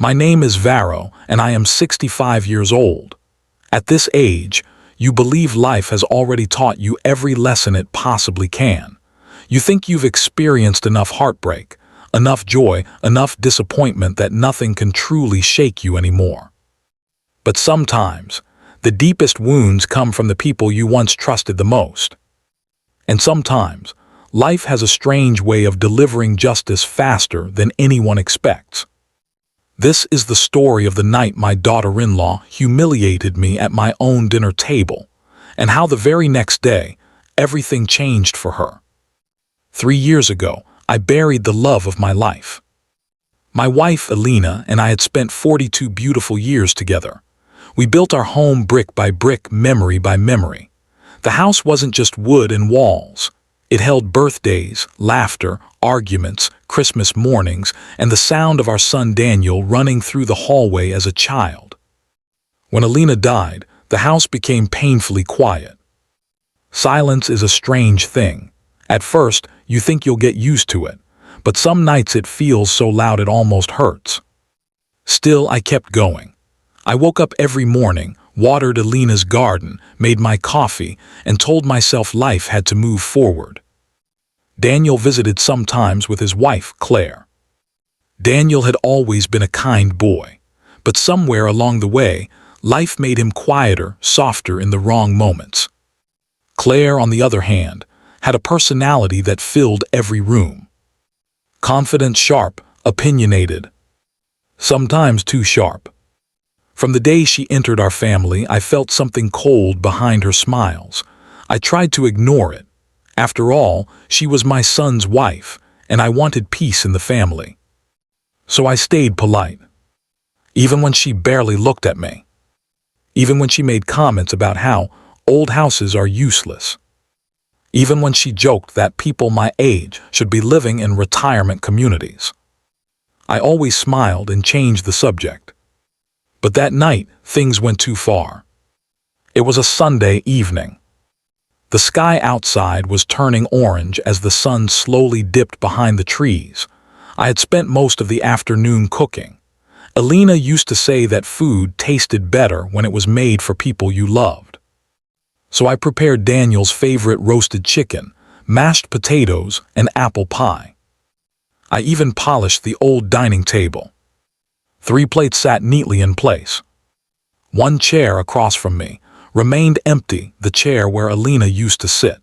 My name is Varro, and I am 65 years old. At this age, you believe life has already taught you every lesson it possibly can. You think you've experienced enough heartbreak, enough joy, enough disappointment that nothing can truly shake you anymore. But sometimes, the deepest wounds come from the people you once trusted the most. And sometimes, life has a strange way of delivering justice faster than anyone expects. This is the story of the night my daughter-in-law humiliated me at my own dinner table, and how the very next day, everything changed for her. 3 years ago, I buried the love of my life. My wife, Alina, and I had spent 42 beautiful years together. We built our home brick by brick, memory by memory. The house wasn't just wood and walls. It held birthdays, laughter, arguments, Christmas mornings, and the sound of our son Daniel running through the hallway as a child. When Alina died, the house became painfully quiet. Silence is a strange thing. At first, you think you'll get used to it, but some nights it feels so loud it almost hurts. Still, I kept going. I woke up every morning, watered Alina's garden, made my coffee, and told myself life had to move forward. Daniel visited sometimes with his wife, Claire. Daniel had always been a kind boy, but somewhere along the way, life made him quieter, softer in the wrong moments. Claire, on the other hand, had a personality that filled every room. Confident, sharp, opinionated. Sometimes too sharp. From the day she entered our family, I felt something cold behind her smiles. I tried to ignore it. After all, she was my son's wife, and I wanted peace in the family. So I stayed polite. Even when she barely looked at me. Even when she made comments about how old houses are useless. Even when she joked that people my age should be living in retirement communities. I always smiled and changed the subject. But that night, things went too far. It was a Sunday evening. The sky outside was turning orange as the sun slowly dipped behind the trees. I had spent most of the afternoon cooking. Alina used to say that food tasted better when it was made for people you loved. So I prepared Daniel's favorite roasted chicken, mashed potatoes, and apple pie. I even polished the old dining table. 3 plates sat neatly in place. One chair across from me remained empty, the chair where Alina used to sit.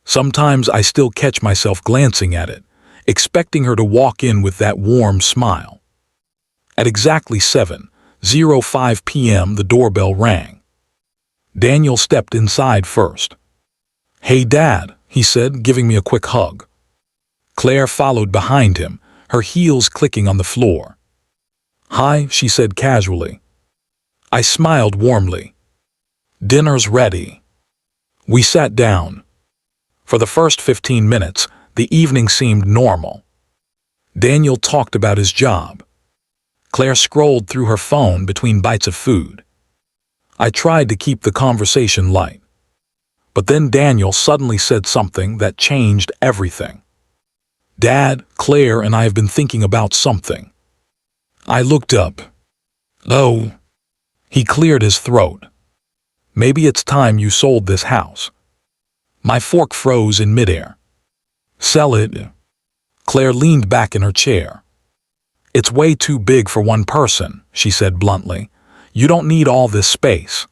Sometimes I still catch myself glancing at it, expecting her to walk in with that warm smile. At exactly 7:05 p.m. the doorbell rang. Daniel stepped inside first. "Hey, Dad," he said, giving me a quick hug. Claire followed behind him, her heels clicking on the floor. "Hi," she said casually. I smiled warmly. "Dinner's ready." We sat down. For the first 15 minutes, the evening seemed normal. Daniel talked about his job. Claire scrolled through her phone between bites of food. I tried to keep the conversation light. But then Daniel suddenly said something that changed everything. "Dad, Claire and I have been thinking about something." I looked up. "Oh." He cleared his throat. "Maybe it's time you sold this house." My fork froze in midair. "Sell it?" Claire leaned back in her chair. "It's way too big for one person," she said bluntly. "You don't need all this space."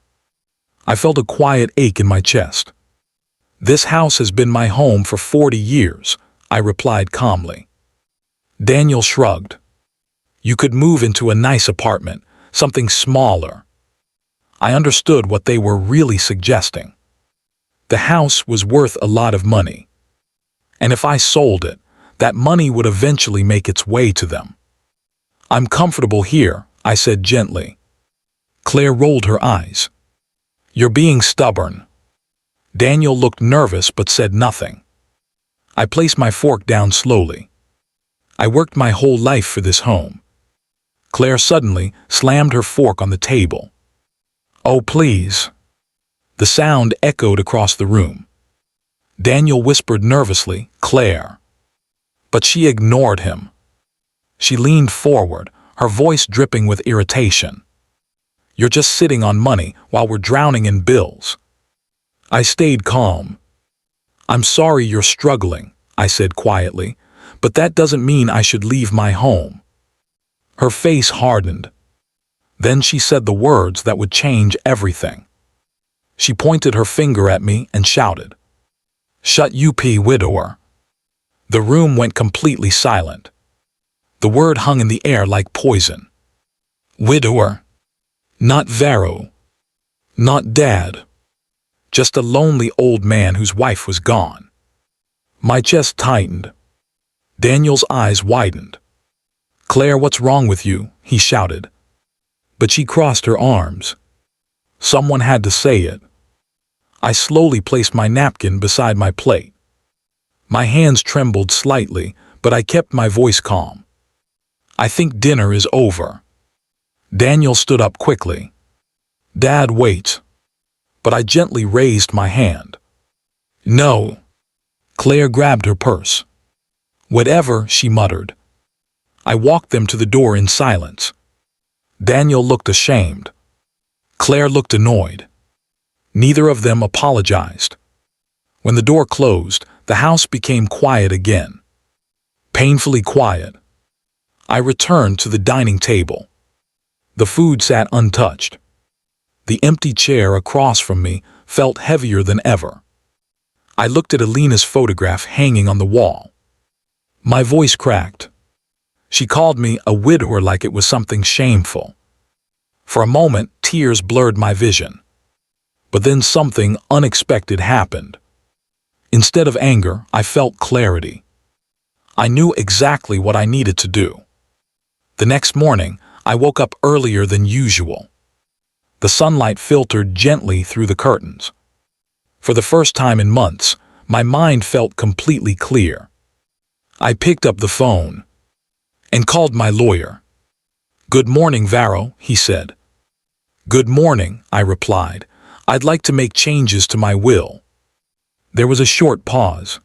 I felt a quiet ache in my chest. "This house has been my home for 40 years, I replied calmly. Daniel shrugged. "You could move into a nice apartment, something smaller." I understood what they were really suggesting. The house was worth a lot of money. And if I sold it, that money would eventually make its way to them. "I'm comfortable here," I said gently. Claire rolled her eyes. "You're being stubborn." Daniel looked nervous but said nothing. I placed my fork down slowly. I worked my whole life for this home. Claire suddenly slammed her fork on the table. "Oh, please." The sound echoed across the room. Daniel whispered nervously, "Claire." But she ignored him. She leaned forward, her voice dripping with irritation. "You're just sitting on money while we're drowning in bills." I stayed calm. "I'm sorry you're struggling," I said quietly, "but that doesn't mean I should leave my home." Her face hardened. Then she said the words that would change everything. She pointed her finger at me and shouted, "Shut up, widower." The room went completely silent. The word hung in the air like poison. Widower. Not Varro. Not Dad. Just a lonely old man whose wife was gone. My chest tightened. Daniel's eyes widened. "Claire, what's wrong with you?" he shouted. But she crossed her arms. Someone had to say it. I slowly placed my napkin beside my plate. My hands trembled slightly, but I kept my voice calm. "I think dinner is over." Daniel stood up quickly. "Dad, wait." But I gently raised my hand. "No." Claire grabbed her purse. "Whatever," she muttered. I walked them to the door in silence. Daniel looked ashamed. Claire looked annoyed. Neither of them apologized. When the door closed, the house became quiet again. Painfully quiet. I returned to the dining table. The food sat untouched. The empty chair across from me felt heavier than ever. I looked at Alina's photograph hanging on the wall. My voice cracked. She called me a widower like it was something shameful. For a moment, tears blurred my vision. But then something unexpected happened. Instead of anger, I felt clarity. I knew exactly what I needed to do. The next morning, I woke up earlier than usual. The sunlight filtered gently through the curtains. For the first time in months, my mind felt completely clear. I picked up the phone and called my lawyer. "Good morning, Varro," he said. "Good morning," I replied. "I'd like to make changes to my will." There was a short pause.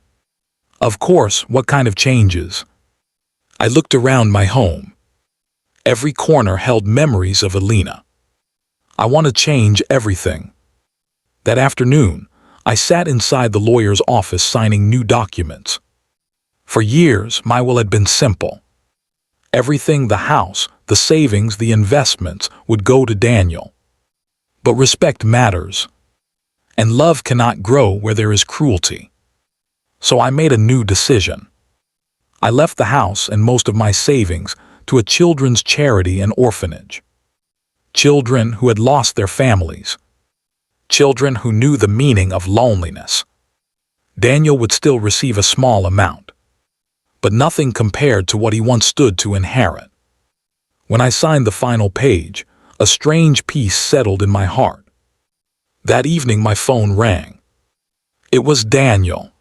"Of course, what kind of changes?" I looked around my home. Every corner held memories of Alina. I want to change everything. That afternoon, I sat inside the lawyer's office signing new documents. For years, my will had been simple. Everything, the house, the savings, the investments, would go to Daniel. But respect matters. And love cannot grow where there is cruelty. So I made a new decision. I left the house and most of my savings to a children's charity and orphanage. Children who had lost their families. Children who knew the meaning of loneliness. Daniel would still receive a small amount, but nothing compared to what he once stood to inherit. When I signed the final page, a strange peace settled in my heart. That evening my phone rang. It was Daniel.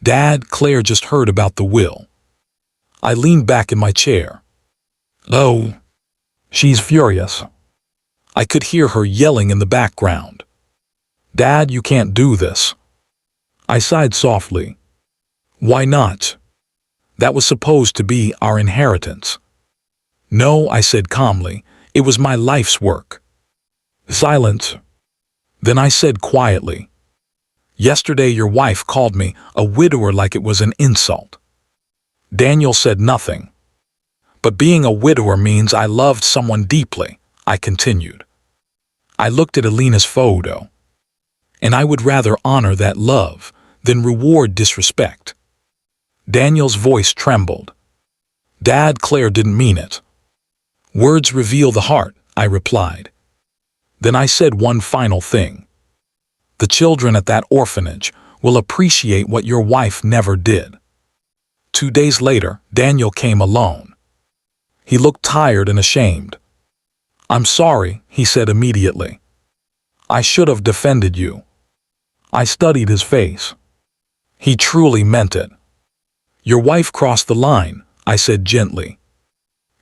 "Dad, Claire just heard about the will." I leaned back in my chair. "Oh, she's furious." I could hear her yelling in the background. "Dad, you can't do this." I sighed softly. "Why not? That was supposed to be our inheritance." "No," I said calmly, "it was my life's work." Silence. Then I said quietly, "Yesterday your wife called me a widower like it was an insult." Daniel said nothing. "But being a widower means I loved someone deeply," I continued. I looked at Alina's photo. And I would rather honor that love than reward disrespect. Daniel's voice trembled. "Dad, Claire didn't mean it." "Words reveal the heart," I replied. Then I said one final thing. "The children at that orphanage will appreciate what your wife never did." 2 days later, Daniel came alone. He looked tired and ashamed. "I'm sorry," he said immediately. "I should have defended you." I studied his face. He truly meant it. "Your wife crossed the line," I said gently.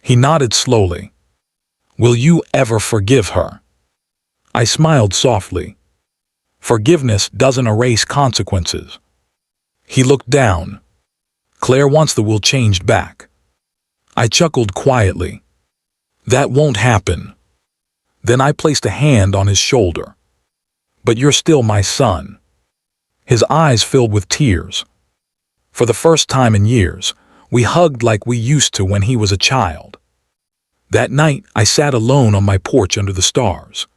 He nodded slowly. "Will you ever forgive her?" I smiled softly. "Forgiveness doesn't erase consequences." He looked down. "Claire wants the will changed back." I chuckled quietly. That won't happen. Then I placed a hand on his shoulder. But you're still my son. His eyes filled with tears. For the first time in years, we hugged like we used to when he was a child. That night, I sat alone on my porch under the stars.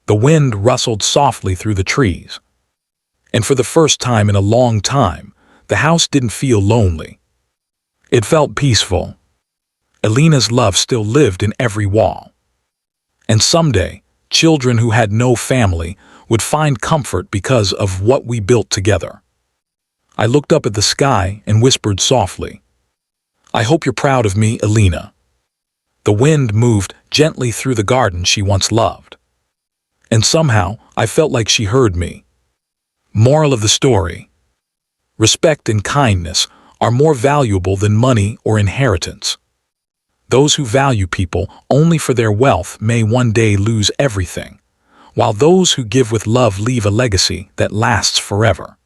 The wind rustled softly through the trees. And for the first time in a long time, the house didn't feel lonely. It felt peaceful. Alina's love still lived in every wall. And someday, children who had no family would find comfort because of what we built together. I looked up at the sky and whispered softly, "I hope you're proud of me, Alina." The wind moved gently through the garden she once loved. And somehow, I felt like she heard me. Moral of the story: respect and kindness are more valuable than money or inheritance. Those who value people only for their wealth may one day lose everything, while those who give with love leave a legacy that lasts forever.